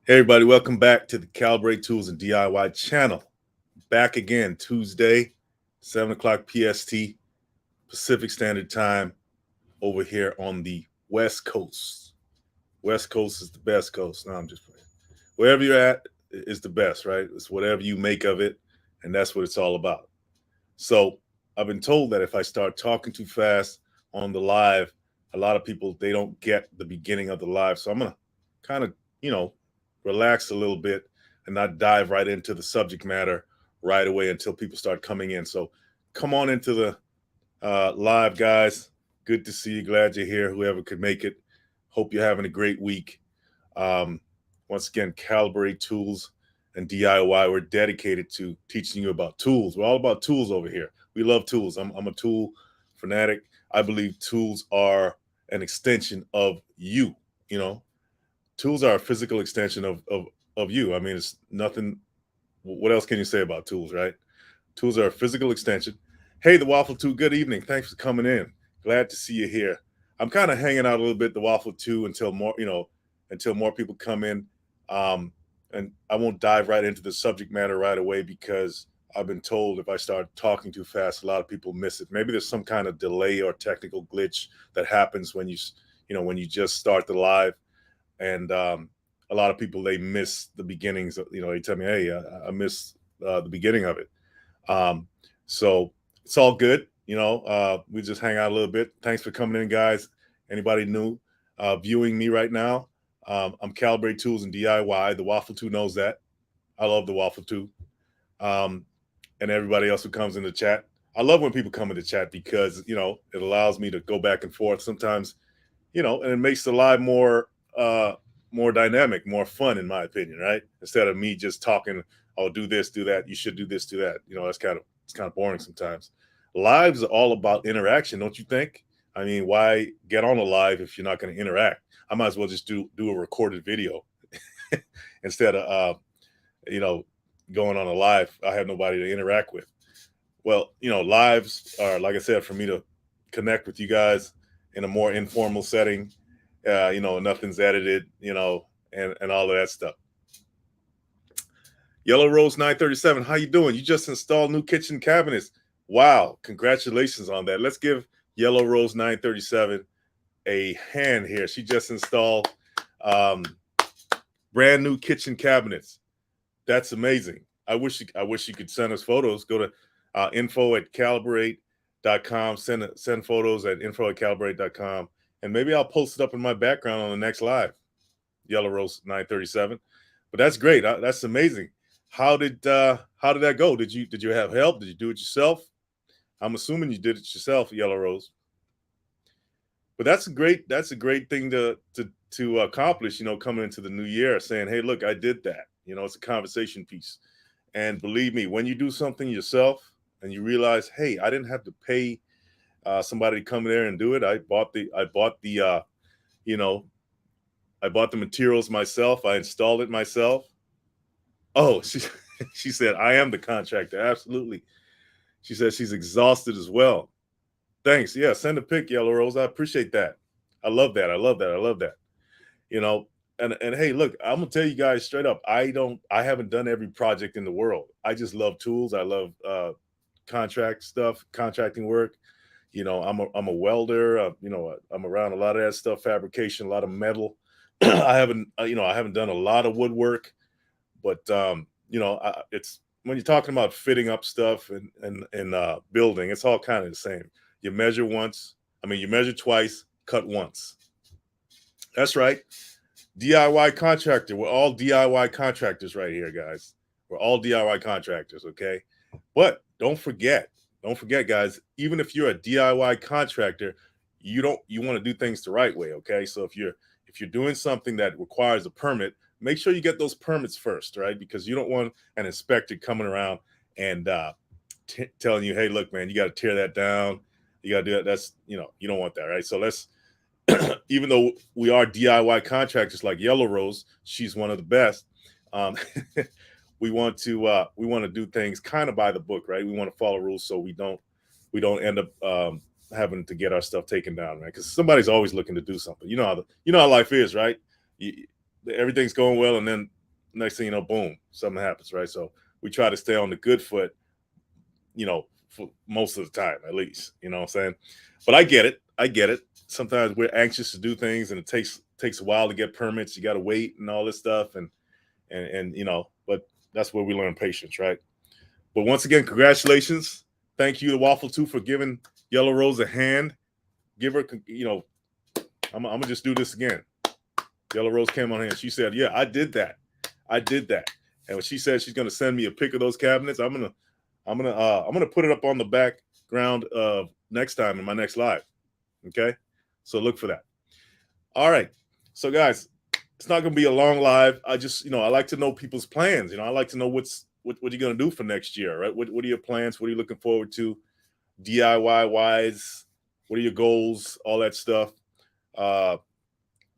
Hey everybody, welcome back to the Calibrate Tools and DIY channel. Back again Tuesday, 7 o'clock PST, Pacific Standard Time, over here on the West Coast. West Coast is the best coast. No, I'm just playing. Wherever you're at is the best, right? It's whatever you make of it, and that's what it's all about. So I've been told that if I start talking too fast on the live, a lot of people they don't get the beginning of the live. So I'm gonna kind of, you know, relax a little bit and not dive right into the subject matter right away until people start coming in. So come on into the live, guys. Good to see you. Glad you're here. Whoever could make it. Hope you're having a great week. Um, Once again, Calibrate Tools and DIY. We're dedicated to teaching you about tools. We're all about tools over here. We love tools. I'm a tool fanatic. I believe tools are an extension of you. You know, tools are a physical extension of you. I mean, it's nothing. What else can you say about tools, right? Tools are a physical extension. Hey, the Waffle 2, good evening. Thanks for coming in. Glad to see you here. I'm kind of hanging out a little bit, the Waffle 2, until more, until more people come in. Um, and I won't dive right into the subject matter right away because I've been told if I start talking too fast, a lot of people miss it. Maybe there's some kind of delay or technical glitch that happens when when you just start the live, and a lot of people they miss the beginnings. They tell me, "Hey, I missed the beginning of it." Um, so it's all good. We just hang out a little bit. Thanks for coming in, guys. Anybody new viewing me right now? I'm Calibrate Tools and DIY. The Waffle 2 knows that. I love the Waffle 2. Um, and everybody else who comes in the chat. I love when people come in the chat because, it allows me to go back and forth sometimes, and it makes the live more dynamic, more fun, in my opinion, right? Instead of me just talking, oh, do this, do that, you should do this, do that. It's kind of boring sometimes. Lives are all about interaction, don't you think? I mean, why get on a live if you're not going to interact? I might as well just do a recorded video instead of you know going on a live. I have nobody to interact with. Well, lives are, like I said, for me to connect with you guys in a more informal setting. Nothing's edited, and all of that stuff. Yellow Rose 937, how you doing? You just installed new kitchen cabinets. Wow, congratulations on that. Let's give Yellow Rose 937 a hand here. She just installed um, brand new kitchen cabinets. That's amazing. I wish you could send us photos. Go to info@calibrate.com. Send photos at info@calibrate.com. And maybe I'll post it up in my background on the next live. Yellow Rose 937. But that's great. That's amazing. How did that go? Did you have help? Did you do it yourself? I'm assuming you did it yourself, Yellow Rose. But that's a great thing to accomplish, coming into the new year, saying, hey, look, I did that. It's a conversation piece. And believe me, when you do something yourself and you realize, hey, I didn't have to pay somebody to come there and do it. You know, I bought the materials myself. I installed it myself. Oh, she said, I am the contractor. Absolutely. She said she's exhausted as well. Thanks. Yeah, send a pic, Yellow Rose. I appreciate that. I love that. I love that. I love that. You know, and hey, look, I'm gonna tell you guys straight up. I haven't done every project in the world. I just love tools. I love contract stuff, contracting work. I'm a welder. I'm around a lot of that stuff, fabrication, a lot of metal. I haven't done a lot of woodwork, but it's when you're talking about fitting up stuff and building, it's all kind of the same. You measure once. I mean, you measure twice, cut once. That's right. DIY contractor. We're all DIY contractors right here, guys. We're all DIY contractors, okay? But don't forget, guys, even if you're a DIY contractor, you want to do things the right way, okay? So if you're doing something that requires a permit, make sure you get those permits first, right? Because you don't want an inspector coming around and telling you, hey, look, man, you got to tear that down. You got to do that. You don't want that, right? So let's even though we are DIY contractors like Yellow Rose, she's one of the best. Um, we want to do things kind of by the book, right? We want to follow rules so we don't end up having to get our stuff taken down, right? Because somebody's always looking to do something. You know how life is, right? You, Everything's going well, and then next thing you know, boom, something happens, right? So we try to stay on the good foot, for most of the time, at least. You know what I'm saying? But I get it. I get it. Sometimes we're anxious to do things, and it takes a while to get permits. You got to wait and all this stuff, and but that's where we learn patience, right? But once again, congratulations. Thank you to Waffle 2 for giving Yellow Rose a hand. Give her, I'm gonna just do this again. Yellow Rose came on here and she said, "Yeah, I did that. I did that." And when she said she's gonna send me a pic of those cabinets, I'm gonna put it up on the background of next time in my next live. Okay, so look for that. All right, so guys, it's not gonna be a long live. I just I like to know people's plans. I like to know what you're gonna do for next year, right? What are your plans? What are you looking forward to, DIY wise? What are your goals? All that stuff.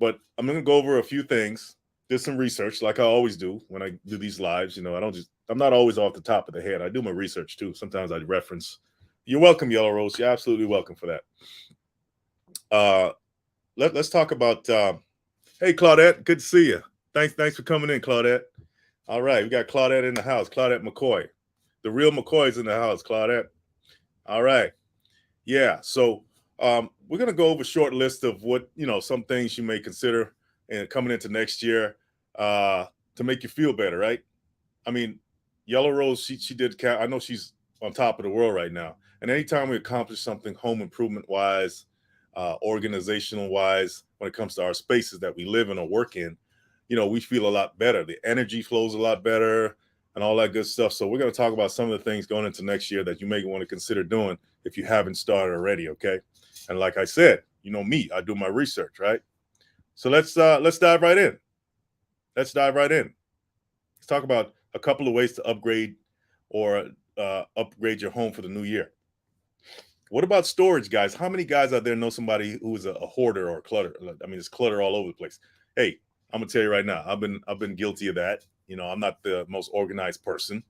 But I'm going to go over a few things, did some research like I always do when I do these lives. I'm not always off the top of the head. I do my research too. Sometimes I reference. You're welcome, Yellow Rose. You're absolutely welcome for that. Let's talk about, hey, Claudette, good to see you. Thanks for coming in, Claudette. All right, we got Claudette in the house, Claudette McCoy. The real McCoy's in the house, Claudette. All right. Yeah, so we're going to go over a short list of what, some things you may consider and coming into next year to make you feel better, right? I mean, Yellow Rose, she did, I know she's on top of the world right now. And anytime we accomplish something home improvement wise, organizational wise, when it comes to our spaces that we live in or work in, we feel a lot better. The energy flows a lot better and all that good stuff. So we're going to talk about some of the things going into next year that you may want to consider doing if you haven't started already. Okay. And like I said, me, I do my research, right? So let's dive right in. Let's dive right in. Let's talk about a couple of ways to upgrade or upgrade your home for the new year. What about storage, guys? How many guys out there know somebody who is a hoarder or clutter? I mean, it's clutter all over the place. Hey, I'm gonna tell you right now, I've been guilty of that. I'm not the most organized person.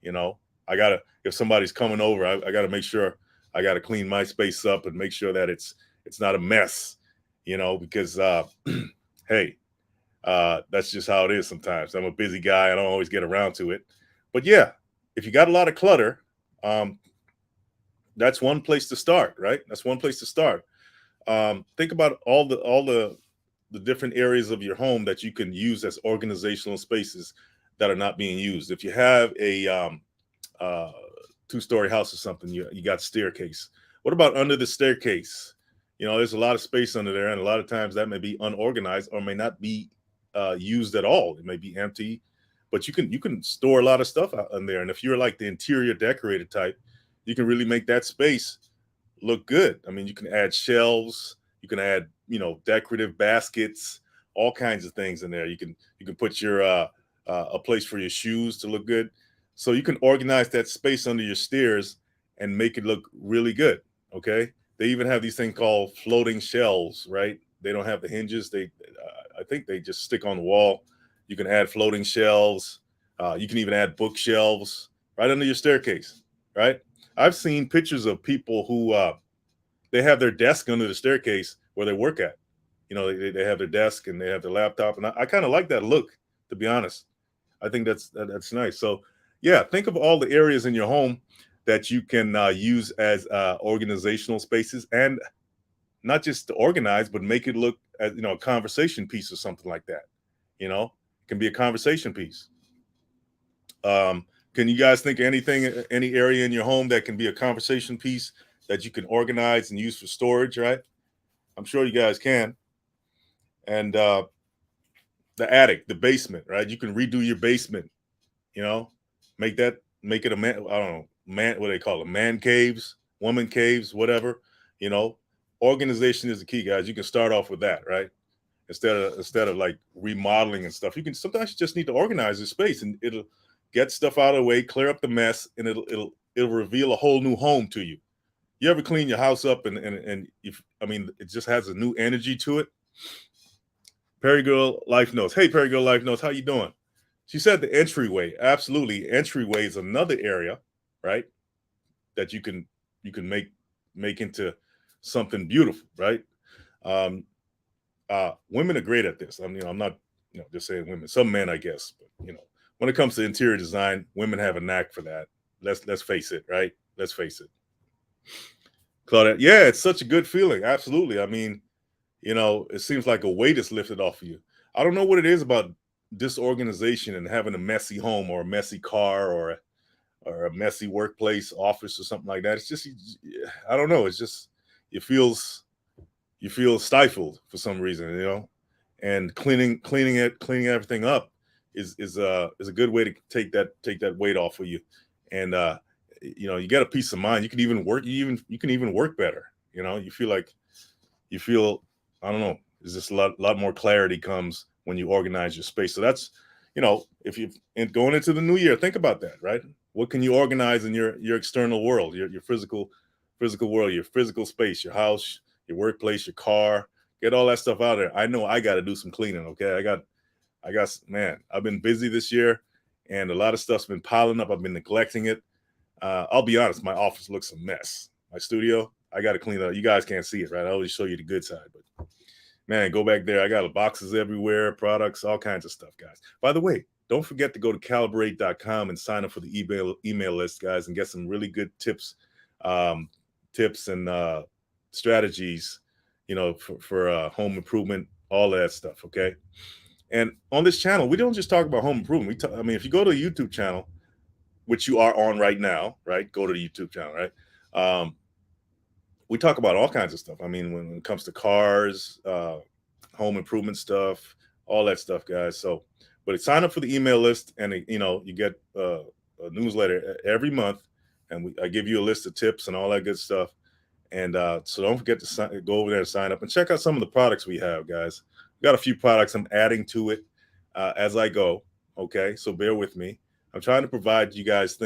I gotta, if somebody's coming over, I gotta make sure I gotta clean my space up and make sure that it's not a mess. Because hey, that's just how it is sometimes. I'm a busy guy. I don't always get around to it. But yeah, if you got a lot of clutter, that's one place to start, right? That's one place to start. Think about all the different areas of your home that you can use as organizational spaces that are not being used. If you have a uh, two-story house or something, you got staircase. What about under the staircase? There's a lot of space under there, and a lot of times that may be unorganized or may not be used at all. It may be empty, but you can store a lot of stuff out in there. And if you're like the interior decorated type, you can really make that space look good. I mean, you can add shelves, you can add decorative baskets, all kinds of things in there. You can put your a place for your shoes to look good. So you can organize that space under your stairs and make it look really good. Okay. They even have these things called floating shelves, right? They don't have the hinges. I think they just stick on the wall. You can add floating shelves. You can even add bookshelves right under your staircase, right? I've seen pictures of people who they have their desk under the staircase where they work at. They have their desk and they have their laptop, and I kind of like that look, to be honest. I think that's nice. So yeah, think of all the areas in your home that you can use as organizational spaces, and not just to organize, but make it look as a conversation piece or something like that. It can be a conversation piece. Can you guys think of any area in your home that can be a conversation piece that you can organize and use for storage, right? I'm sure you guys can. And the attic, the basement, right? You can redo your basement, make it a man, I don't know, man, what do they call it? Man caves, woman caves, whatever, you know. Organization is the key, guys. You can start off with that, right? Instead of like remodeling and stuff. Sometimes you just need to organize your space, and it'll get stuff out of the way, clear up the mess, and it'll reveal a whole new home to you. You ever clean your house up and if I mean it just has a new energy to it? Perry Girl Life Notes. Hey, Perry Girl Life Notes, how you doing? She said the entryway. Absolutely, entryway is another area, right? That you can make into something beautiful, right? Women are great at this. I mean, I'm not just saying women, some men, I guess, but when it comes to interior design, women have a knack for that. Let's face it, right? Let's face it. Claudette, yeah, it's such a good feeling. Absolutely. I mean, it seems like a weight is lifted off of you. I don't know what it is about disorganization and having a messy home or a messy car or a messy workplace, office, or something like that. It's just, I don't know. It's just you feel stifled for some reason, and cleaning everything up is a good way to take that weight off of you, and you get a peace of mind. You can even work better. You feel, I don't know, there's just a lot more clarity comes when you organize your space. So that's, if you going into the new year, think about that, right? What can you organize in your external world, your physical world, your physical space, your house, your workplace, your car? Get all that stuff out there. I know I got to do some cleaning. Okay, man, I've been busy this year, and a lot of stuff's been piling up. I've been neglecting it. I'll be honest, my office looks a mess. My studio, I got to clean it up. You guys can't see it, right? I always show you the good side, but man, go back there. I got boxes everywhere, products, all kinds of stuff, guys. By the way, don't forget to go to calibrate.com and sign up for the email list, guys, and get some really good tips and strategies, for home improvement, all that stuff. Okay. And on this channel, we don't just talk about home improvement. If you go to the YouTube channel, which you are on right now, right? Go to the YouTube channel, right? We talk about all kinds of stuff. I mean, when it comes to cars, home improvement stuff, all that stuff, guys. So, but sign up for the email list, and you get a newsletter every month, and I give you a list of tips and all that good stuff. And so don't forget to go over there and sign up and check out some of the products we have, guys. We got a few products I'm adding to it as I go. Okay, so bear with me. I'm trying to provide you guys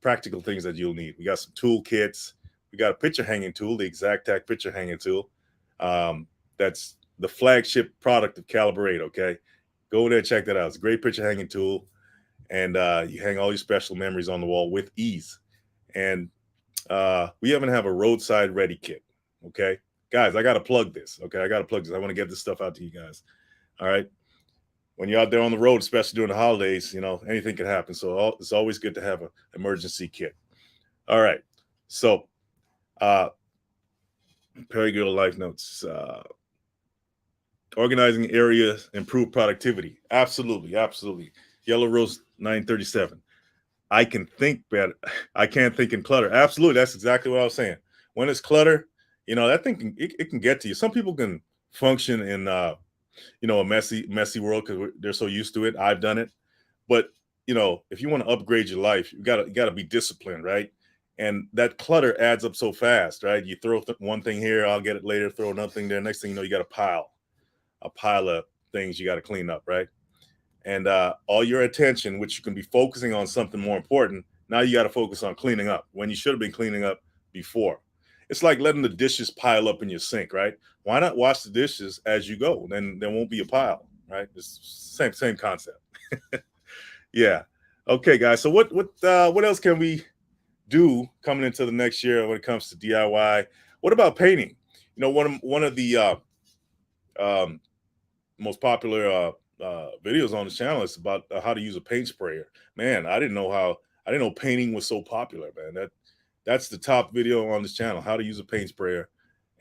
practical things that you'll need. We got some tool kits. We got a picture hanging tool, the Exactac picture hanging tool. That's the flagship product of Calibrate. Okay, go there and check that out. It's a great picture hanging tool, and you hang all your special memories on the wall with ease. And we even have a roadside ready kit. Okay, guys, I got to plug this. Okay, I got to plug this. I want to get this stuff out to you guys. All right. When you're out there on the road, especially during the holidays, anything can happen. So it's always good to have an emergency kit. All right. So, Perry Girl Life Notes. Organizing areas, improve productivity. Absolutely. Absolutely. Yellow Rose 937. I can think better. I can't think in clutter. Absolutely. That's exactly what I was saying. When it's clutter, that thing it can get to you. Some people can function in a messy world because they're so used to it. I've done it. But if you want to upgrade your life, you gotta be disciplined, right? And that clutter adds up so fast, right? You throw one thing here, I'll get it later, throw another thing there. Next thing you know, you got a pile of things you got to clean up, right? And all your attention, which you can be focusing on something more important, now you got to focus on cleaning up when you should have been cleaning up before. It's like letting the dishes pile up in your sink, right? Why not wash the dishes as you go? Then there won't be a pile, right? It's same concept. Yeah. Okay, guys. So what else can we do coming into the next year when it comes to DIY? What about painting? One of the most popular videos on the channel is about how to use a paint sprayer. Man, I didn't know painting was so popular, man. That's the top video on this channel, how to use a paint sprayer.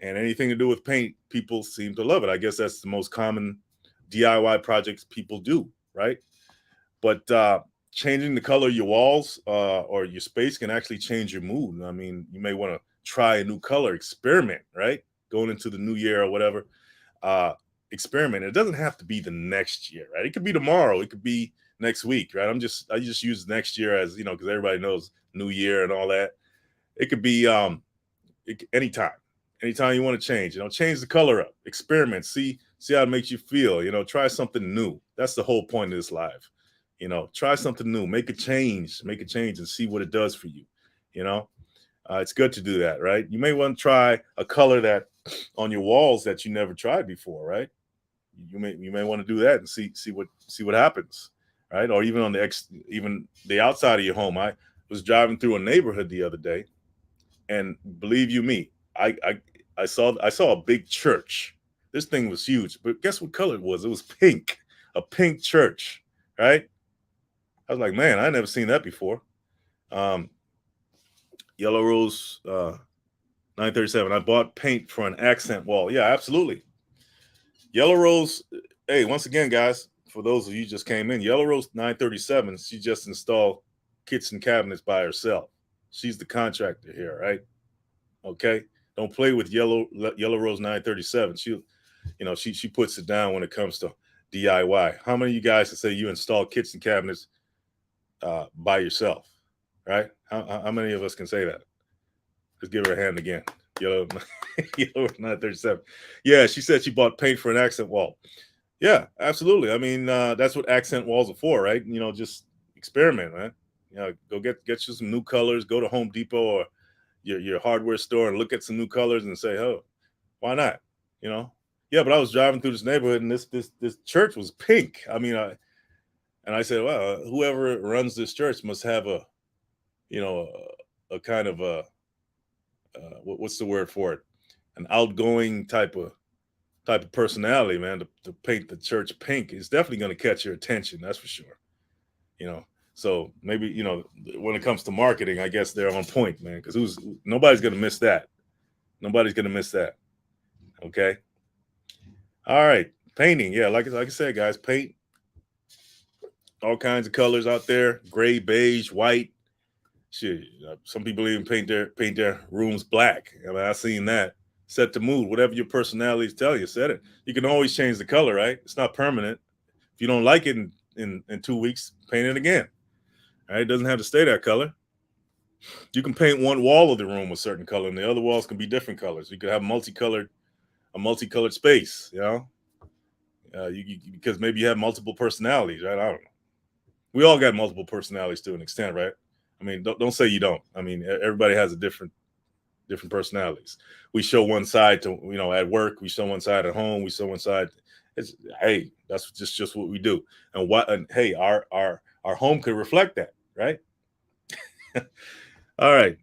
And anything to do with paint, people seem to love it. I guess that's the most common DIY projects people do, right? But changing the color of your walls or your space can actually change your mood. I mean, you may want to try a new color, experiment, right? Going into the new year or whatever. Experiment. It doesn't have to be the next year, right? It could be tomorrow. It could be next week, right? I just use next year as, because everybody knows new year and all that. It could be anytime you want to change, change the color up, experiment, see how it makes you feel, try something new. That's the whole point of this live. Try something new, make a change and see what it does for you. It's good to do that, right? You may want to try a color that on your walls that you never tried before, right? You may want to do that and see what happens, right? Or even on even the outside of your home. I was driving through a neighborhood the other day, and believe you me, I saw a big church. This thing was huge, but guess what color it was? It was pink. a pink church, right? I was like, man, I never seen that before. Um, Yellow Rose 937. I bought paint for an accent wall. Yeah, absolutely. Yellow Rose. Hey, once again, guys, for those of you just came in, Yellow Rose 937. She just installed kitchen cabinets by herself. She's the contractor here, right? Okay. Don't play with Yellow Rose 937. She puts it down when it comes to DIY. How many of you guys can say you install kitchen cabinets by yourself? Right? How many of us can say that? Let's give her a hand again. Yellow 937. Yeah, she said she bought paint for an accent wall. Yeah, absolutely. I mean, that's what accent walls are for, right? Just experiment, man. Go get you some new colors. Go to Home Depot or your hardware store and look at some new colors and say, oh, why not? You know? Yeah, but I was driving through this neighborhood and this church was pink. I mean, I said, well, whoever runs this church must have a kind of what's the word for it? An outgoing type of personality, man. To paint the church pink is definitely going to catch your attention. That's for sure. So maybe when it comes to marketing, I guess they're on point, man. Because nobody's going to miss that. Nobody's going to miss that. Okay. All right. Painting, yeah. Like I said, guys, paint all kinds of colors out there: gray, beige, white. Shit, some people even paint their rooms black. I mean, I've seen that. Set the mood, whatever your personalities tell you. Set it. You can always change the color, right? It's not permanent. If you don't like it in 2 weeks, paint it again. All right, it doesn't have to stay that color. You can paint one wall of the room a certain color, and the other walls can be different colors. You could have a multicolored space. Because maybe you have multiple personalities, right? I don't know. We all got multiple personalities to an extent, right? I mean, don't say you don't. I mean, everybody has a different personalities. We show one side to at work. We show one side at home. We show one side. Hey, that's just what we do. And hey, our home could reflect that, right? All right.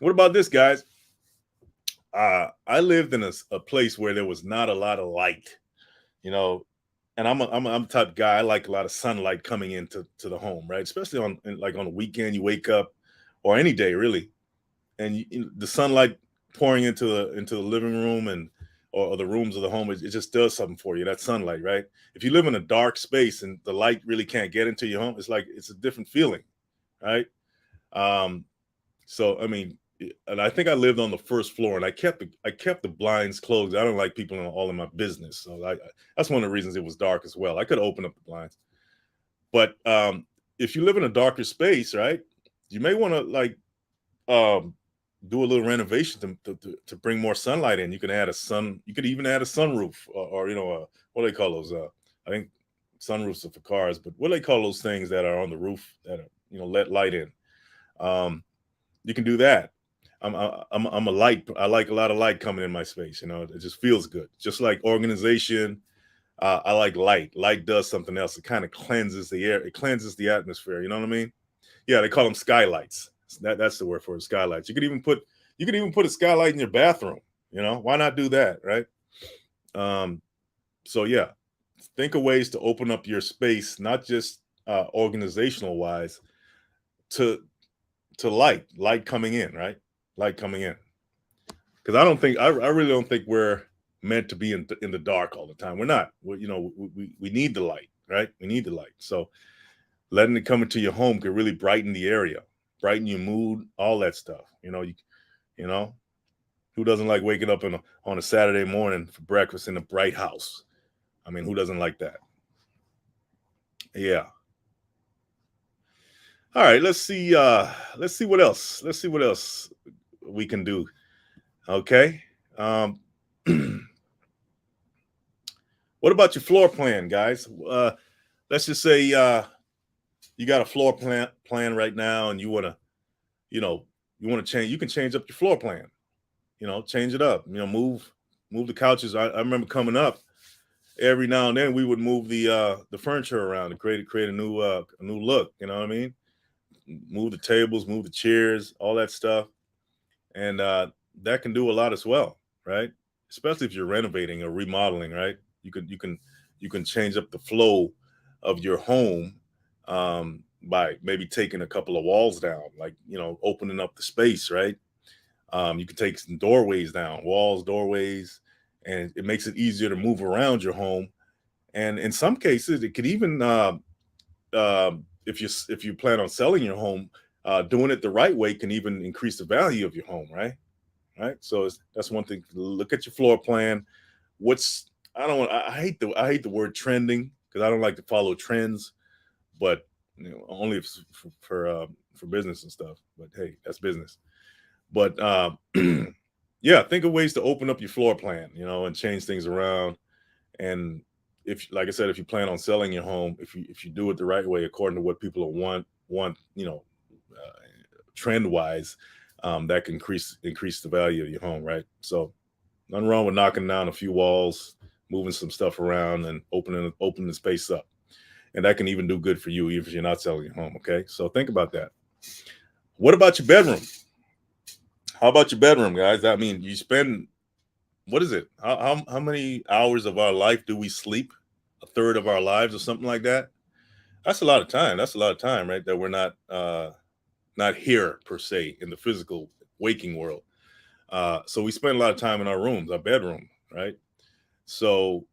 What about this, guys? I lived in a place where there was not a lot of light, and I'm a type of guy. I like a lot of sunlight coming into the home, right? Especially on a weekend, you wake up, or any day really, and the sunlight pouring into the living room or the rooms of the home, it just does something for you. That sunlight, right? If you live in a dark space and the light really can't get into your home, it's a different feeling, right? So I mean, and I think I lived on the first floor, and I kept the blinds closed. I don't like people all in my business, so that's one of the reasons it was dark as well. I could open up the blinds, but if you live in a darker space, right, you may want to do a little renovation to bring more sunlight in. You can add you could even add a sunroof or what do they call those? I think sunroofs are for cars, but what do they call those things that are on the roof that let light in? You can do that. I'm a light. I like a lot of light coming in my space. It just feels good. Just like organization, I like light. Light does something else. It kind of cleanses the air. It cleanses the atmosphere. You know what I mean? Yeah, they call them skylights. That's the word for it, skylights. You could even put a skylight in your bathroom. Why not do that, right? So yeah, think of ways to open up your space, not just organizational wise, to light coming in, right? Light coming in. Because I really don't think we're meant to be in the dark all the time. We're not. We need the light, right? We need the light. So letting it come into your home could really brighten the area, brighten your mood, all that stuff. Who doesn't like waking up on a Saturday morning for breakfast in a bright house? I mean, who doesn't like that? Yeah. All right, let's see what else. Let's see what else we can do. Okay. What about your floor plan, guys? Let's just say you got a floor plan right now, and you want to change. You can change up your floor plan. Change it up. Move the couches. I remember coming up, every now and then we would move the furniture around to create a new look. You know what I mean? Move the tables, move the chairs, all that stuff, and that can do a lot as well, right? Especially if you're renovating or remodeling, right? You can You can change up the flow of your home by maybe taking a couple of walls down, like, opening up the space, right? You can take some doorways down, walls, doorways, and it makes it easier to move around your home. And in some cases, it could even, if you plan on selling your home, doing it the right way can even increase the value of your home, right? Right. So that's one thing. Look at your floor plan. What's I don't want. I hate the word trending because I don't like to follow trends, but only for business and stuff. But hey, that's business. But yeah, think of ways to open up your floor plan, and change things around. And if, like I said, if you plan on selling your home, if you do it the right way according to what people want, trend wise, that can increase the value of your home, right? So nothing wrong with knocking down a few walls, moving some stuff around, and opening the space up. And that can even do good for you, even if you're not selling your home. Okay, so think about that. What about your bedroom? How about your bedroom, guys? I mean, you spend, what is it? How many hours of our life do we sleep? A third of our lives, or something like that. That's a lot of time. That's a lot of time, right? That we're not here per se in the physical waking world. So we spend a lot of time in our rooms, our bedroom, right? So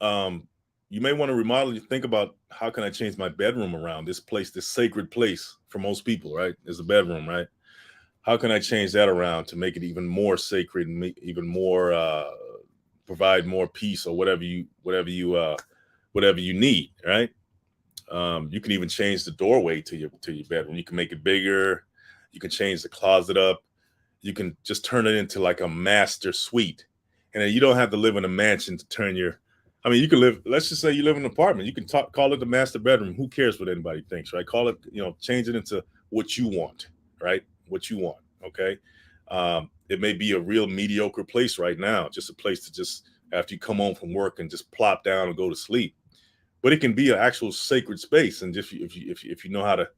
you may want to remodel. You think about, how can I change my bedroom around? This place, this sacred place for most people, right? Is the bedroom, right? How can I change that around to make it even more sacred and even more provide more peace, or whatever you need, right? You can even change the doorway to your bedroom. You can make it bigger. You can change the closet up. You can just turn it into like a master suite, and then you don't have to live in a mansion to turn your. I mean, you can live. Let's just say you live in an apartment. You can call it the master bedroom. Who cares what anybody thinks, right? Call it, change it into what you want, right? What you want. Okay. It may be a real mediocre place right now, just a place to just, after you come home from work, and just plop down and go to sleep. But it can be an actual sacred space, and if you know how to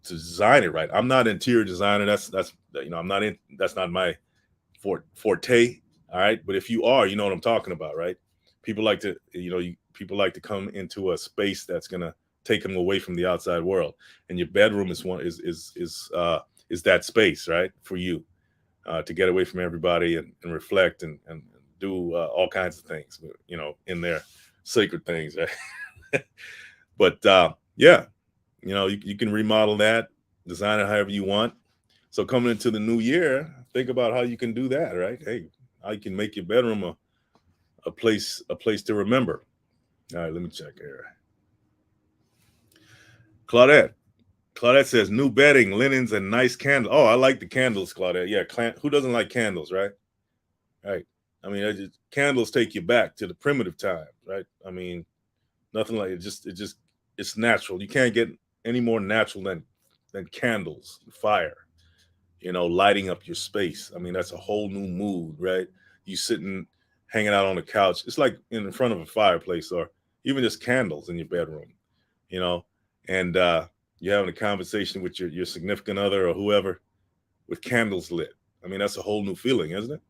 design it right. I'm not an interior designer. I'm not in. That's not my forte. All right, but if you are, you know what I'm talking about, right? People like to, people like to come into a space that's gonna take them away from the outside world, and your bedroom is one is that space, right, for you to get away from everybody, and reflect, and do all kinds of things, in there, sacred things, right? But yeah, you can remodel that, design it however you want. So coming into the new year, think about how you can do that, right? Hey, how you can make your bedroom a place to remember. All right, let me check here. Claudette. Claudette says new bedding, linens, and nice candles. Oh, I like the candles, Claudette. Yeah, who doesn't like candles, right? Right. I mean, candles take you back to the primitive times, right? I mean, nothing like it. It's natural. You can't get any more natural than candles, fire. Lighting up your space. I mean, that's a whole new mood, right? You sitting, hanging out on the couch. It's like in front of a fireplace, or even just candles in your bedroom, you know, and you're having a conversation with your significant other or whoever with candles lit. I mean, that's a whole new feeling, isn't it?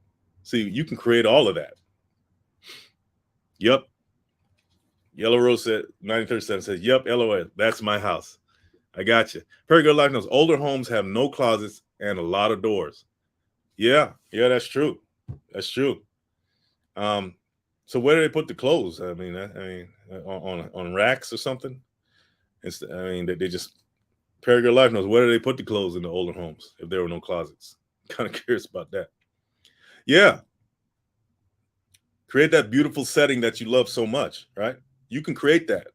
See, you can create all of that. Yep. Yellow Rose said, 93% says, yep, LOL, that's my house. I got you. Very good life knows older homes have no closets and a lot of doors. Yeah, that's true. That's true. So where do they put the clothes? On racks or something. They just Paragon Life knows, where do they put the clothes in the older homes if there were no closets? Kind of curious about that. Yeah, create that beautiful setting that you love so much, right? You can create that.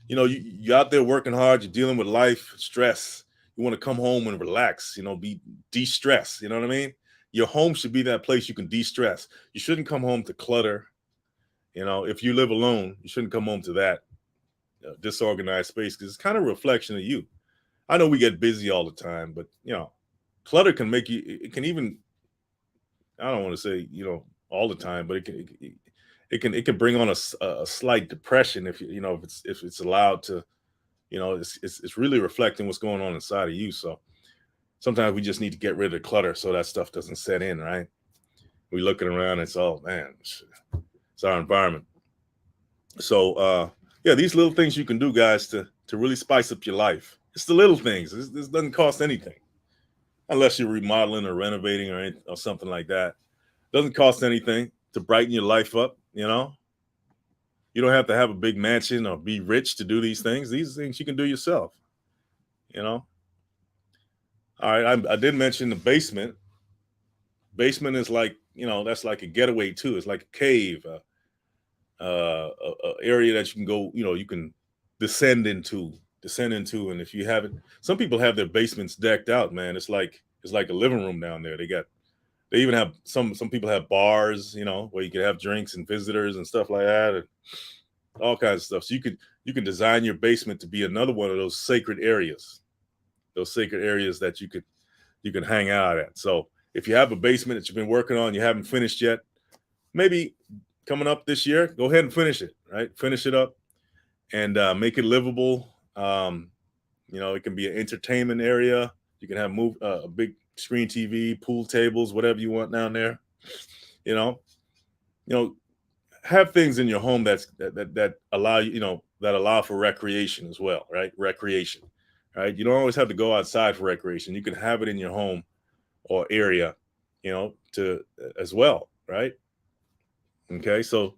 You're out there working hard. You're dealing with life stress. You want to come home and relax. Be de-stress. You know what I mean? Your home should be that place you can de-stress. You shouldn't come home to clutter. If you live alone, you shouldn't come home to that disorganized space, because it's kind of a reflection of you. I know we get busy all the time, but clutter can make you. It can even. I don't want to say all the time, but it can bring on a slight depression if it's allowed to. It's really reflecting what's going on inside of you. So sometimes we just need to get rid of the clutter so that stuff doesn't set in. Right? We looking around, it's all, man. It's our environment. So yeah, these little things you can do, guys, to really spice up your life. It's the little things. This doesn't cost anything unless you're remodeling or renovating or something like that. Doesn't cost anything to brighten your life up. You don't have to have a big mansion or be rich to do these things. These things you can do yourself. You know. All right, I did mention the basement. Basement is like that's like a getaway too. It's like a cave, a area that you can go. You can descend into, and if you haven't, some people have their basements decked out. Man, it's like a living room down there. They even have some people have bars, where you can have drinks and visitors and stuff like that, and all kinds of stuff. So you can design your basement to be another one of those sacred areas that you can hang out at. So if you have a basement that you've been working on, you haven't finished yet, maybe coming up this year, go ahead and finish it. Right, finish it up and make it livable. It can be an entertainment area. You can have a big screen TV, pool tables, whatever you want down there. You know, you know, have things in your home that allow that allow for recreation as well, right? Recreation, right? You don't always have to go outside for recreation. You can have it in your home or area, to as well, right? Okay, so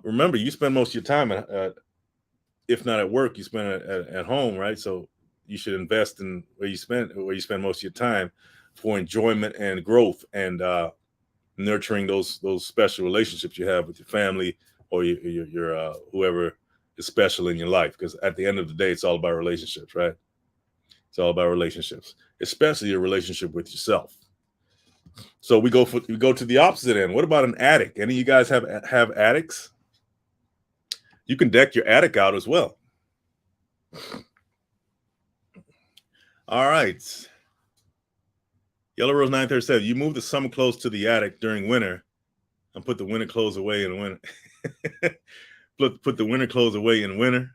remember, you spend most of your time if not at work, you spend it at home, right? So you should invest in where you spend most of your time for enjoyment and growth and nurturing those special relationships you have with your family or your whoever is special in your life. Because at the end of the day, it's all about relationships, right? It's all about relationships, especially your relationship with yourself. So we go to the opposite end. What about an attic? Any of you guys have attics? You can deck your attic out as well. All right. Yellow Rose 937. You move the summer clothes to the attic during winter and put the winter clothes away in winter. put the winter clothes away in winter.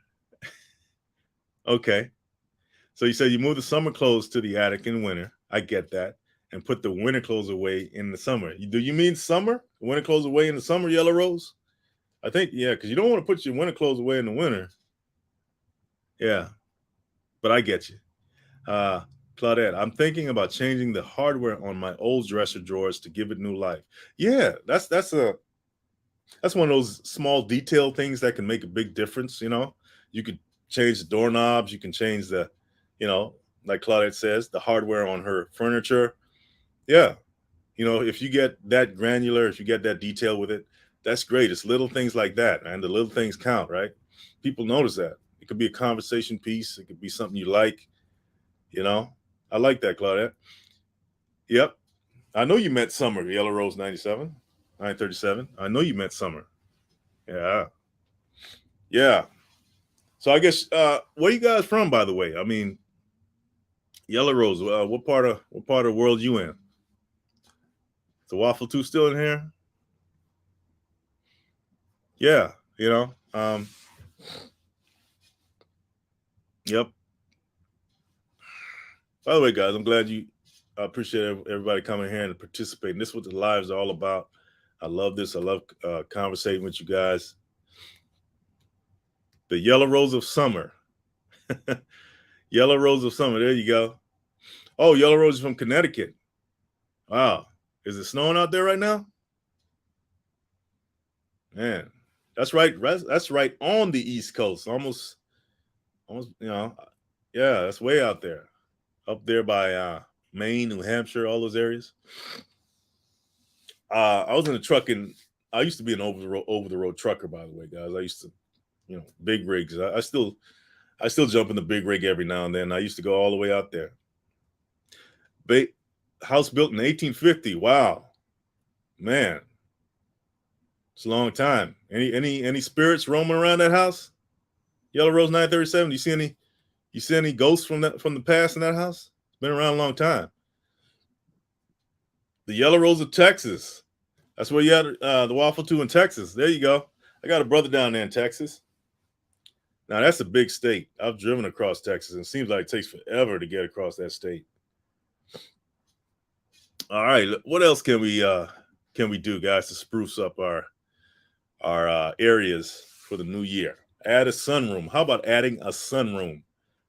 Okay. So you say you move the summer clothes to the attic in winter. I get that. And put the winter clothes away in the summer. Do you mean summer? Winter clothes away in the summer, Yellow Rose? I think, yeah, because you don't want to put your winter clothes away in the winter. Yeah, but I get you. Uh, Claudette, I'm thinking about changing the hardware on my old dresser drawers to give it new life. Yeah, that's one of those small detail things that can make a big difference. You could change the doorknobs, you can change you know, like Claudette says, the hardware on her furniture. Yeah, if you get that granular, if you get that detail with it, that's great. It's little things like that, and the little things count, right? People notice that. It could be a conversation piece. It could be something you like. You know, I like that, Claudette. Yep, I know you met Summer, Yellow Rose 97, 937. I know you met Summer. Yeah, yeah. So I guess where you guys from, by the way? I mean, Yellow Rose. What part of the world you in? Is the Waffle Two still in here? Yeah, Yep. By the way, guys, I'm glad you. I appreciate everybody coming here and participating. This is what the lives are all about. I love this. I love conversating with you guys. The Yellow Rose of Summer. Yellow Rose of Summer. There you go. Oh, Yellow Rose is from Connecticut. Wow. Is it snowing out there right now? Man, that's right. That's right on the East Coast. Almost. Yeah, that's way out there. Up there by Maine, New Hampshire, all those areas. I was in a truck and I used to be an over the road trucker, by the way, guys. I used to, big rigs. I still jump in the big rig every now and then. I used to go all the way out there. Ba- House built in 1850. Wow, man, it's a long time. Any spirits roaming around that house? Yellow Rose 937. You see any ghosts from the past in that house? It's been around a long time. The Yellow Rose of Texas. That's where you had the Waffle Two in Texas. There you go. I got a brother down there in Texas. Now that's a big state. I've driven across Texas, and it seems like it takes forever to get across that state. All right, what else can we do, guys, to spruce up our areas for the new year. Add a sunroom. How about adding a sunroom?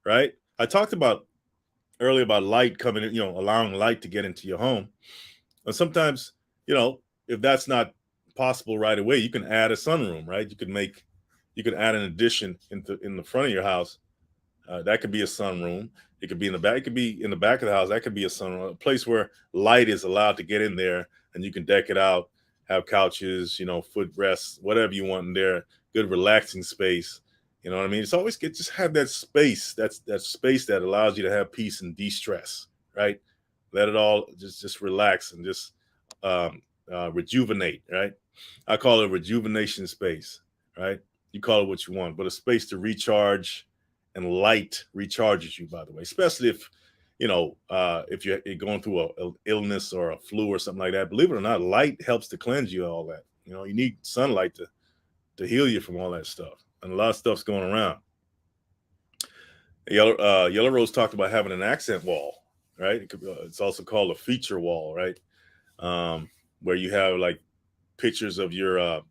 Right? I talked about earlier about light coming in, allowing light to get into your home. And sometimes, if that's not possible right away, you can add a sunroom, right? You can add an addition in the front of your house. That could be a sunroom. It could be in the back. It could be in the back of the house. That could be a sunroom, a place where light is allowed to get in there, and you can deck it out, have couches, footrests, whatever you want in there. Good relaxing space. You know what I mean? It's always good. Just have that space. That's that space that allows you to have peace and de-stress, right? Let it all just relax and just rejuvenate, right? I call it a rejuvenation space, right? You call it what you want, but a space to recharge, and light recharges you, by the way, especially if you're going through a illness or a flu or something like that. Believe it or not, light helps to cleanse you of all that. You need sunlight to heal you from all that stuff, and a lot of stuff's going around. Yellow Rose talked about having an accent wall, right? It's also called a feature wall, right? Where you have like pictures of your a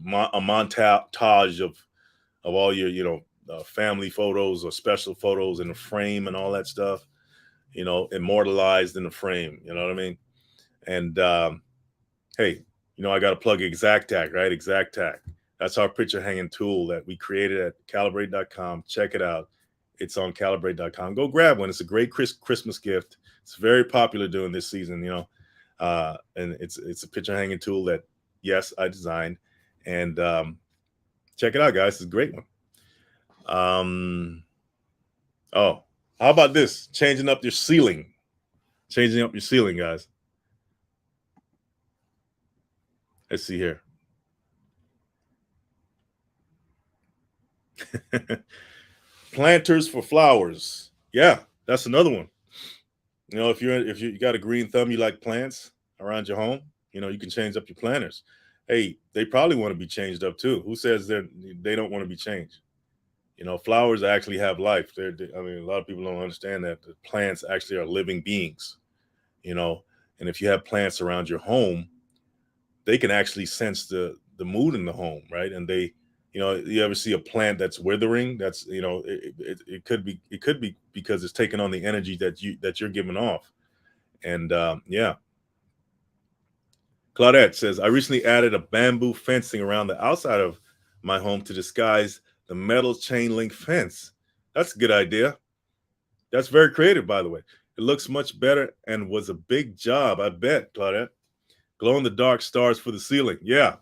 montage of all your family photos or special photos in a frame and all that stuff, immortalized in the frame. You know what I mean? And hey, I got to plug Exactac, right? Exactac. That's our picture hanging tool that we created at Calibrate.com. Check it out. It's on Calibrate.com. Go grab one. It's a great Christmas gift. It's very popular during this season, and it's a picture hanging tool that, yes, I designed. And check it out, guys. It's a great one. Oh, how about this? Changing up your ceiling. Changing up your ceiling, guys. Let's see here. Planters for flowers. Yeah, that's another one. If you got a green thumb, you like plants around your home, you can change up your planters. Hey, they probably want to be changed up too. Who says they don't want to be changed? Flowers actually have life. A lot of people don't understand that the plants actually are living beings, and if you have plants around your home, they can actually sense the mood in the home, right? And they, you ever see a plant that's withering? That's, it could be because it's taking on the energy that you're giving off. And yeah. Claudette says, I recently added a bamboo fencing around the outside of my home to disguise the metal chain link fence. That's a good idea. That's very creative, by the way. It looks much better and was a big job, I bet, Claudette. Glow in the dark stars for the ceiling. Yeah.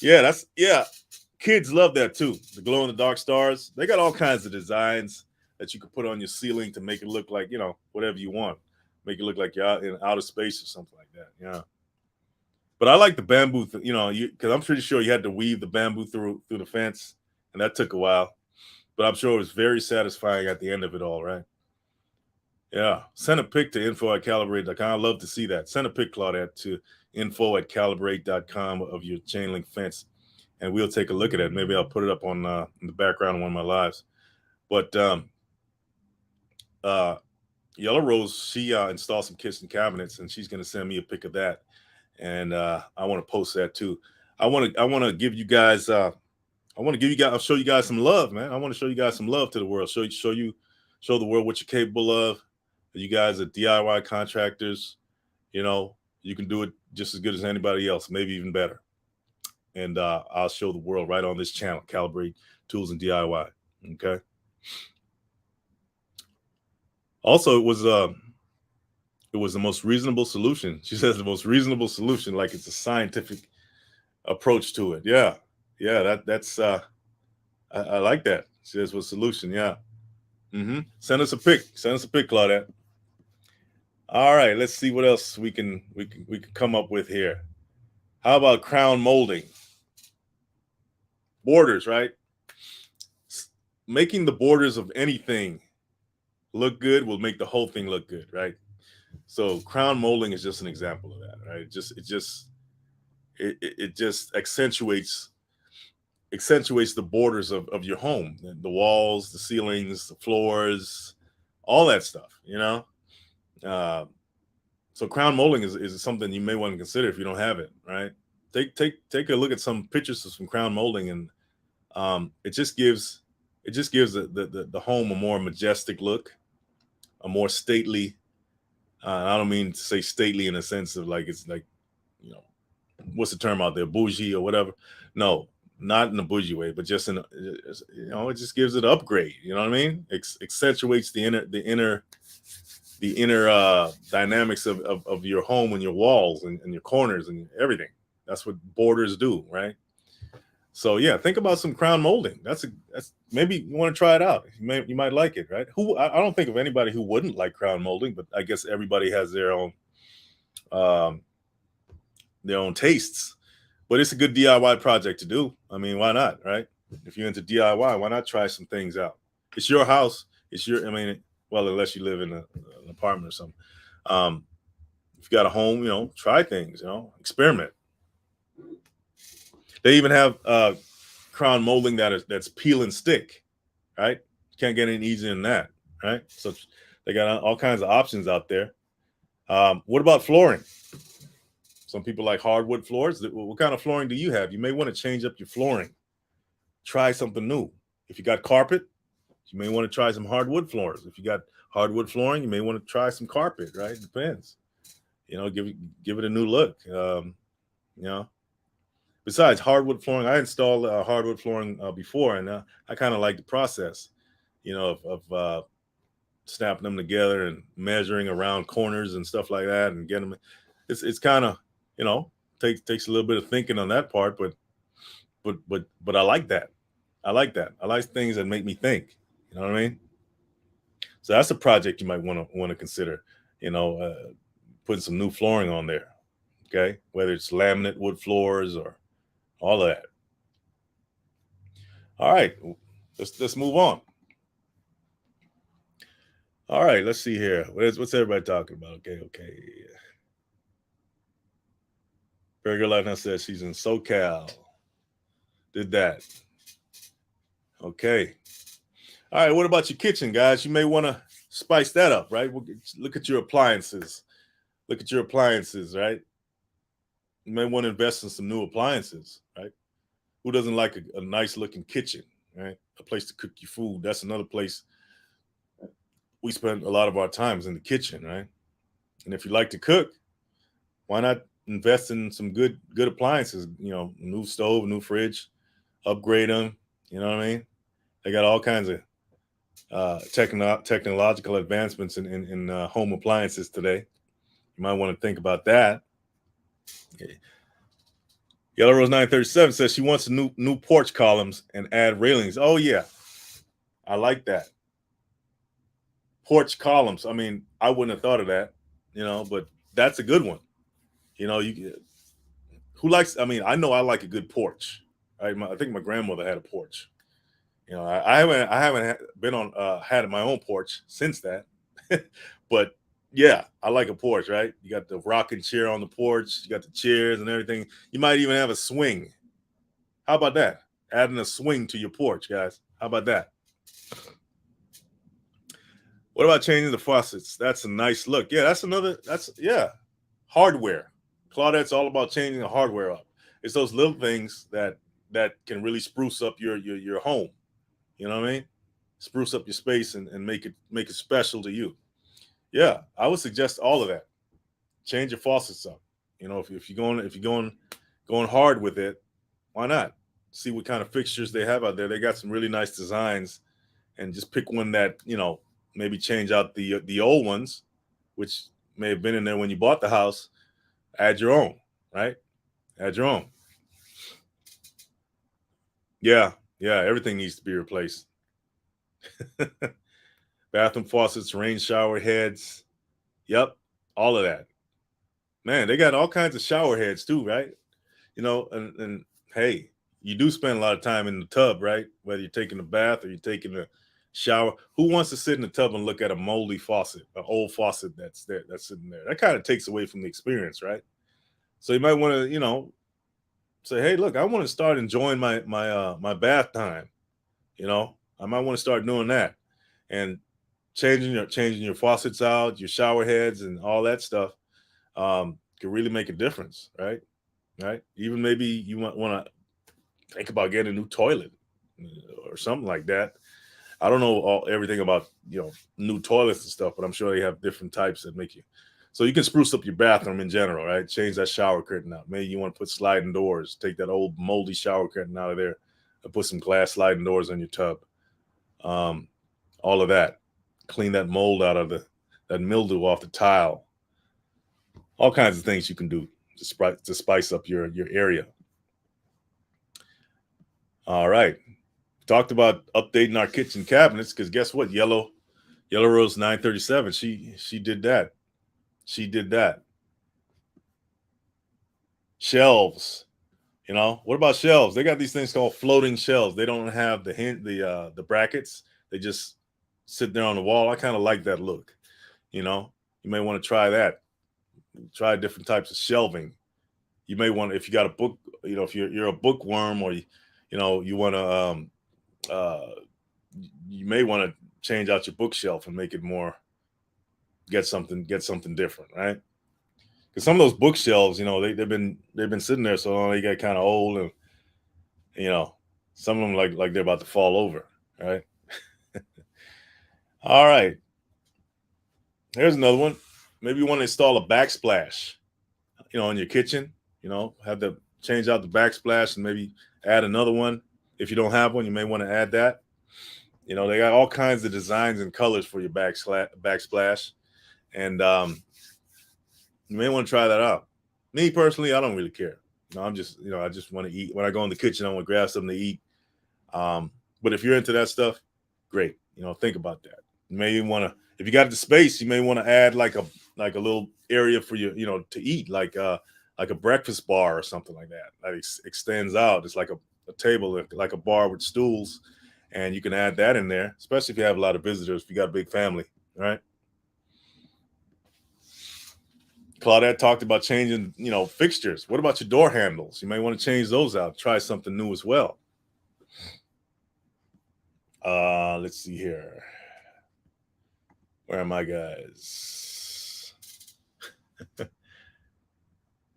Yeah. Kids love that too. The glow in the dark stars. They got all kinds of designs that you could put on your ceiling to make it look like, whatever you want. Make it look like you're out in outer space or something like that. Yeah. But I like the bamboo, because I'm pretty sure you had to weave the bamboo through the fence, and that took a while. But I'm sure it was very satisfying at the end of it all, right? Yeah. Send a pic to info@calibrate.com. I'd love to see that. Send a pic, Claudette, to info@calibrate.com of your chain link fence, and we'll take a look at it. Maybe I'll put it up on in the background of one of my lives. But Yellow Rose, she installed some kitchen cabinets, and she's going to send me a pic of that. And I want to post that too. I want to give you guys I'll show you guys some love, man. I want to show you guys some love to the world. Show the world what you're capable of. You guys are DIY contractors. You can do it just as good as anybody else, maybe even better. And I'll show the world right on this channel, Calibrate Tools and DIY. Okay. Also, it was the most reasonable solution. She says the most reasonable solution, like it's a scientific approach to it. Yeah. That's I like that. She says what solution. Yeah. Send us a pic, Claudette. All right, let's see what else we can come up with here. How about crown molding? Borders, right? Making the borders of anything look good will make the whole thing look good, right? So crown molding is just an example of that, right? It just accentuates the borders of your home, the walls, the ceilings, the floors, all that stuff, so crown molding is something you may want to consider if you don't have it, right? Take a look at some pictures of some crown molding, and it just gives the home a more majestic look, a more stately. I don't mean to say stately in a sense of like it's like, you know, what's the term out there, bougie or whatever. No, not in a bougie way, but just it just gives it an upgrade. You know what I mean? Accentuates the inner dynamics of your home and your walls and your corners and everything. That's what borders do, right? So yeah, think about some crown molding. That's maybe you want to try it out. You might like it, right? I don't think of anybody who wouldn't like crown molding, but I guess everybody has um, their own tastes. But it's a good DIY project to do. I mean, why not, right? If you're into DIY, why not try some things out? It's your house. It's your. I mean, well, unless you live in an apartment or something. Um, if you got a home, try things. Experiment. They even have crown molding that's peel and stick, right? Can't get any easier than that, right? So they got all kinds of options out there. What about flooring? Some people like hardwood floors. What kind of flooring do you have? You may want to change up your flooring. Try something new. If you got carpet, you may want to try some hardwood floors. If you got hardwood flooring, you may want to try some carpet, right? Depends. Give it a new look. You know, Besides hardwood flooring, I installed hardwood flooring before, and I kind of like the process, of snapping them together and measuring around corners and stuff like that, and getting them. It's kind of, you know takes a little bit of thinking on that part, but I like that. I like that. I like things that make me think. You know what I mean? So that's a project you might want to consider. You know, putting some new flooring on there. Okay, whether it's laminate wood floors or all of that. All right, let's move on. All right, let's see here. What's everybody talking about? Okay. Burger Life now says she's in SoCal. Did that. Okay. All right. What about your kitchen, guys? You may want to spice that up, right? Look at your appliances. Look at your appliances, right? You may want to invest in some new appliances, right? Who doesn't like a nice looking kitchen, right? A place to cook your food. That's another place we spend a lot of our times in the kitchen, right? And if you like to cook, why not invest in some good appliances? New stove, new fridge, upgrade them. You know what I mean? They got all kinds of technological advancements in home appliances today. You might want to think about that. Okay. Yellow Rose 937 says she wants new porch columns and add railings. Oh yeah, I like that. Porch columns. I mean, I wouldn't have thought of that, but that's a good one. You who likes? I mean, I know I like a good porch. I think my grandmother had a porch. I haven't been on had my own porch since that, but yeah, I like a porch. Right? You got the rocking chair on the porch. You got the chairs and everything. You might even have a swing. How about that? Adding a swing to your porch, guys. How about that? What about changing the faucets? That's a nice look. Yeah, that's hardware. Claudette's all about changing the hardware up. It's those little things that can really spruce up your home. You know what I mean? Spruce up your space and make it special to you. Yeah, I would suggest all of that. Change your faucets up. If you're going hard with it, why not? See what kind of fixtures they have out there. They got some really nice designs, and just pick one that maybe change out the old ones, which may have been in there when you bought the house. Add your own, right? Add your own. Yeah, everything needs to be replaced. Bathroom faucets, rain shower heads. Yep, all of that. Man, they got all kinds of shower heads too, right? And hey, you do spend a lot of time in the tub, right? Whether you're taking a bath or you're taking a shower. Who wants to sit in the tub and look at a moldy faucet, an old faucet that's sitting there? That kind of takes away from the experience, right? So you might want to, say, hey, look, I want to start enjoying my bath time. I might want to start doing that, and changing your faucets out, your shower heads, and all that stuff, can really make a difference, right? right? Even maybe you want to think about getting a new toilet or something like that. I don't know everything about new toilets and stuff, but I'm sure they have different types that make you. So you can spruce up your bathroom in general, right? Change that shower curtain out. Maybe you want to put sliding doors. Take that old moldy shower curtain out of there and put some glass sliding doors on your tub. Um, all of that. Clean that mold out of that mildew off the tile. All kinds of things you can do to spice up your area. All right. Talked about updating our kitchen cabinets because guess what? Yellow Rose 937. She did that. She did that. Shelves. What about shelves? They got these things called floating shelves. They don't have the brackets. They just sit there on the wall. I kind of like that look. You may want to try that. Try different types of shelving. You may want, if you got a book, if you're a bookworm, or you want to you may want to change out your bookshelf and make it more, get something different, right? Because some of those bookshelves, they've been sitting there so long, they get kind of old, and some of them like they're about to fall over, right? All right, here's another one. Maybe you want to install a backsplash, in your kitchen. Have to change out the backsplash and maybe add another one. If you don't have one, you may want to add that. They got all kinds of designs and colors for your backsplash, and you may want to try that out. Me personally, I don't really care. I'm just, I just want to eat. When I go in the kitchen, I want to grab something to eat. But if you're into that stuff, great. Think about that. You may want to, if you got the space, you may want to add like a little area for you, to eat, like a breakfast bar or something like that. That extends out. It's like a table, like a bar with stools, and you can add that in there, especially if you have a lot of visitors. If you got a big family, right? Claudette talked about changing, fixtures. What about your door handles? You may want to change those out. Try something new as well. Let's see here. Where am I, guys?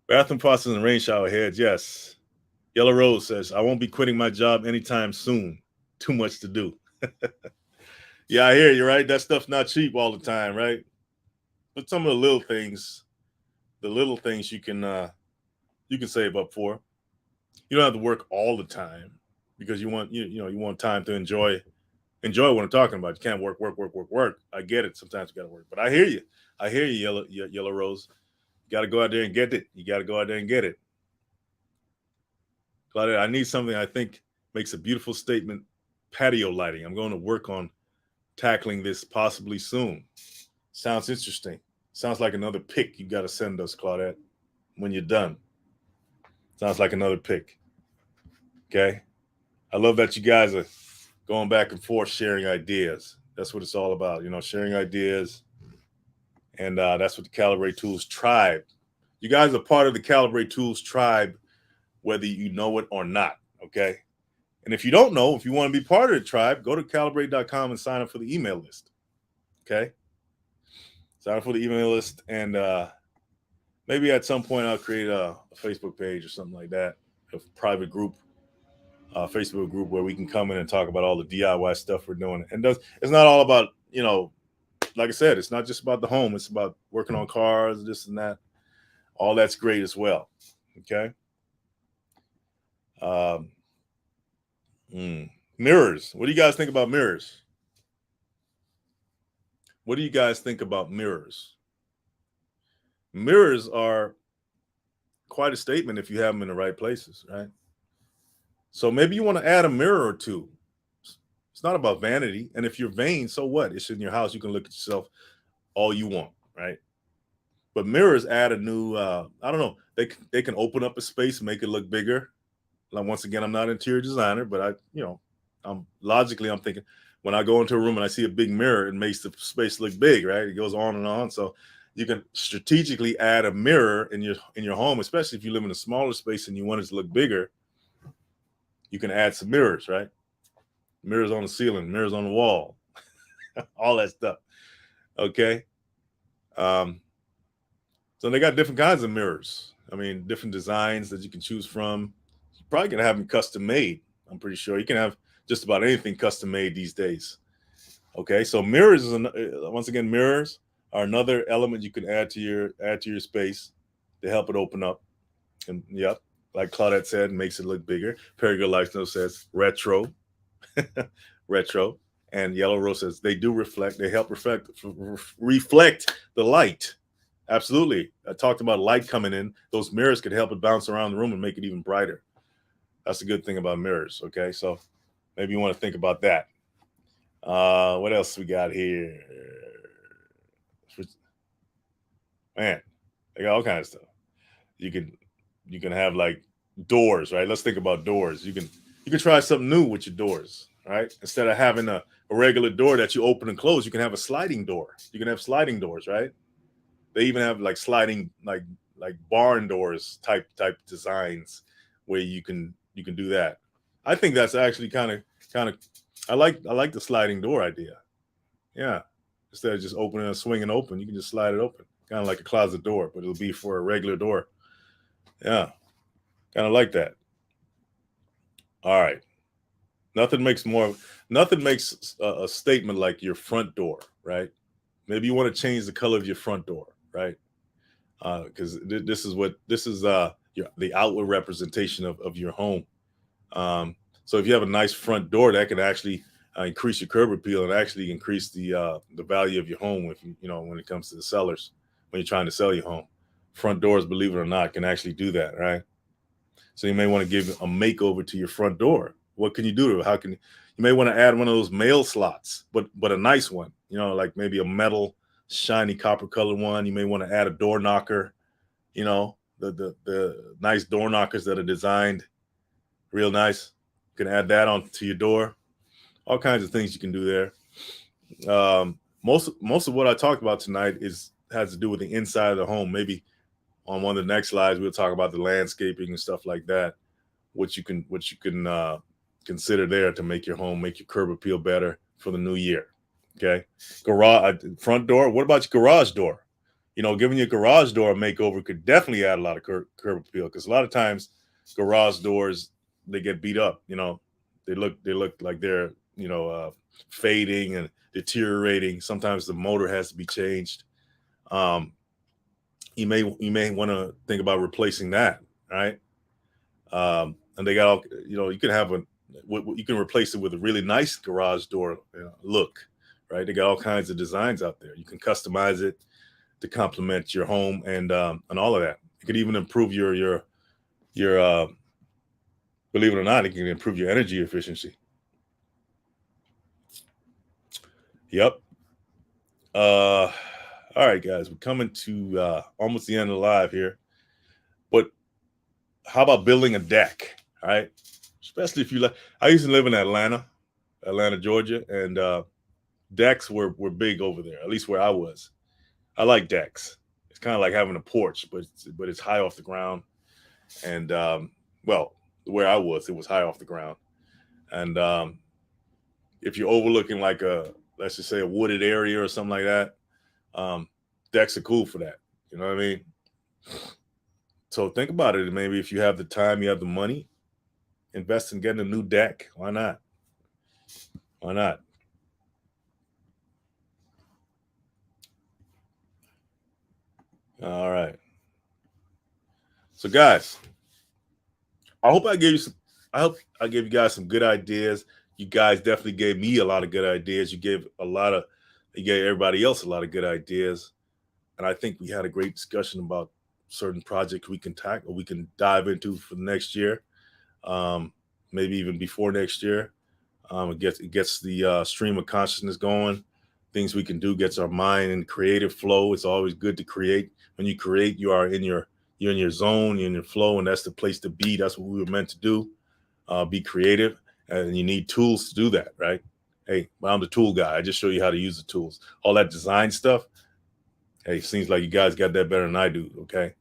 Bathroom faucets and rain shower heads. Yes. Yellow Rose says, I won't be quitting my job anytime soon. Too much to do. Yeah, I hear you, right? That stuff's not cheap all the time, right? But some of the little things you can save up for. You don't have to work all the time because you want you want time to enjoy what I'm talking about. You can't work. I get it. Sometimes you got to work, but I hear you. Yellow Rose. You got to go out there and get it. You got to go out there and get it. Claudia, I need something I think makes a beautiful statement. Patio lighting. I'm going to work on tackling this possibly soon. Sounds interesting. Sounds like another pick you got to send us, Claudette, when you're done. Sounds like another pick. Okay. I love that you guys are going back and forth sharing ideas. That's what it's all about, sharing ideas. And that's what the Calibrate Tools tribe. You guys are part of the Calibrate Tools tribe, whether you know it or not. Okay. And if you don't know, if you want to be part of the tribe, go to calibrate.com and sign up for the email list. Okay. Sign up for the email list. And maybe at some point I'll create a Facebook page or something like that, a private group, Facebook group where we can come in and talk about all the DIY stuff we're doing. And it's not all about, like I said, it's not just about the home. It's about working on cars, this and that. All that's great as well. Okay. Mirrors. What do you guys think about mirrors? What do you guys think about mirrors? Mirrors are quite a statement if you have them in the right places, right? So maybe you want to add a mirror or two. It's not about vanity. And if you're vain, so what? It's in your house. You can look at yourself all you want, right? But mirrors add a new, I don't know, they can open up a space, make it look bigger. Like, once again, I'm not an interior designer, but I'm thinking when I go into a room and I see a big mirror, it makes the space look big, right? It goes on and on. So you can strategically add a mirror in your home, especially if you live in a smaller space and you want it to look bigger. You can add some mirrors, right? Mirrors on the ceiling, mirrors on the wall, all that stuff. Okay. So they got different kinds of mirrors. I mean, different designs that you can choose from. You're probably gonna have them custom made. I'm pretty sure you can have just about anything custom made these days. Okay, so mirrors is once again, mirrors are another element you can add to your space to help it open up. And yep, like Claudette said, makes it look bigger. Perry Lifestyle says retro, retro, and Yellow Rose says they do reflect. They help reflect the light. Absolutely, I talked about light coming in. Those mirrors could help it bounce around the room and make it even brighter. That's a good thing about mirrors. Okay, so maybe you want to think about that. What else we got here? Man, they got all kinds of stuff. You can have like doors, right? Let's think about doors. You can try something new with your doors, right? Instead of having a regular door that you open and close, you can have a sliding door. You can have sliding doors, right? They even have like sliding like barn doors type designs where you can do that. I think that's actually kind of I like the sliding door idea. Yeah. Instead of just opening and swinging open, you can just slide it open. Kind of like a closet door, but it'll be for a regular door. Yeah. Kind of like that. All right. Nothing makes a statement like your front door, right? Maybe you want to change the color of your front door, right? Because this is the outward representation of your home. So if you have a nice front door, that can actually increase your curb appeal and actually increase the value of your home. If you know when it comes to the sellers, when you're trying to sell your home, front doors, believe it or not, can actually do that, right? So you may want to give a makeover to your front door. What can you do to it? How can you may want to add one of those mail slots, but a nice one, you know, like maybe a metal, shiny copper colored one. You may want to add a door knocker, you know, the nice door knockers that are designed real nice. You can add that on to your door. All kinds of things you can do there. Most of what I talked about tonight has to do with the inside of the home. Maybe on one of the next slides we'll talk about the landscaping and stuff like that. What you can consider there to make your home, make your curb appeal better for the new year. Okay, garage front door. What about your garage door? You know, giving your garage door a makeover could definitely add a lot of curb appeal because a lot of times garage doors they get beat up. You know, they look like they're fading and deteriorating. Sometimes the motor has to be changed. Um, you may want to think about replacing that, right? And they got all you can have you can replace it with a really nice garage door look, right? They got all kinds of designs out there. You can customize it to complement your home and all of that. It could even improve your believe it or not, it can improve your energy efficiency. Yep. All right, guys, we're coming to almost the end of the live here. But how about building a deck? All right, especially if you like. I used to live in Atlanta, Georgia, and decks were big over there. At least where I was. I like decks. It's kind of like having a porch, but it's high off the ground. And well, where I was, it was high off the ground. And if you're overlooking like let's just say a wooded area or something like that, decks are cool for that. You know what I mean? So think about it. Maybe if you have the time, you have the money, invest in getting a new deck. Why not? Why not? All right. So guys, I hope I gave you some. I hope I gave you guys some good ideas. You guys definitely gave me a lot of good ideas. You gave everybody else a lot of good ideas, and I think we had a great discussion about certain projects we can tackle, we can dive into for the next year, maybe even before next year. It gets the stream of consciousness going. Things we can do gets our mind in creative flow. It's always good to create. When you create, you're in your zone, you're in your flow, and that's the place to be. That's what we were meant to do. Be creative, and you need tools to do that, right? Hey, I'm the tool guy. I just show you how to use the tools. All that design stuff. Hey, seems like you guys got that better than I do. Okay,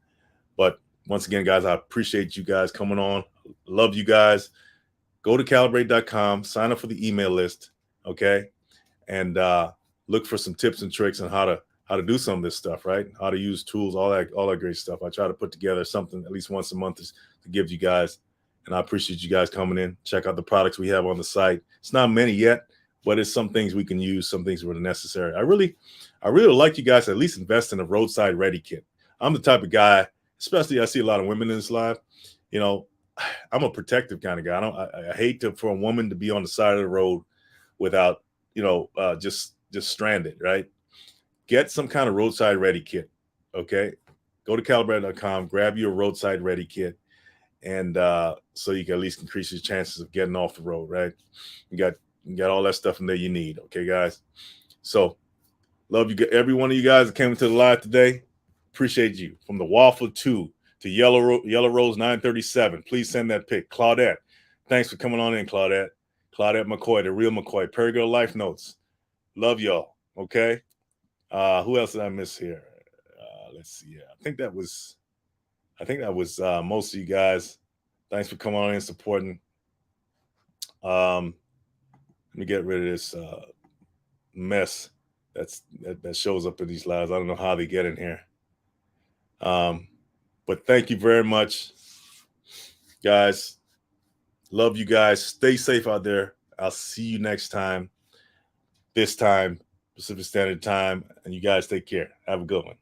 but once again, guys, I appreciate you guys coming on. Love you guys. Go to calibrate.com, sign up for the email list, okay, and look for some tips and tricks on how to how to do some of this stuff, right? How to use tools, all that great stuff. I try to put together something at least once a month to give you guys. And I appreciate you guys coming in. Check out the products we have on the site. It's not many yet, but it's some things we can use, some things that are necessary. I really like you guys to at least invest in a roadside ready kit. I'm the type of guy, especially I see a lot of women in this live. You know, I'm a protective kind of guy. I hate for a woman to be on the side of the road without, just stranded, right? Get some kind of roadside ready kit. Okay. Go to calibrate.com, grab your roadside ready kit. And so you can at least increase your chances of getting off the road, right? You got all that stuff in there you need. Okay, guys. So love you, every one of you guys that came into the live today. Appreciate you. From the Waffle 2 to Yellow Rose 937. Please send that pic. Claudette, thanks for coming on in, Claudette. Claudette McCoy, the real McCoy. Perry Girl Life Notes. Love y'all. Okay. Who else did I miss here? Let's see. Yeah, I think that was most of you guys. Thanks for coming on and supporting. Let me get rid of this mess that shows up in these lives. I don't know how they get in here. But thank you very much, guys. Love you guys. Stay safe out there. I'll see you next time. This time, Pacific Standard Time. And you guys take care. Have a good one.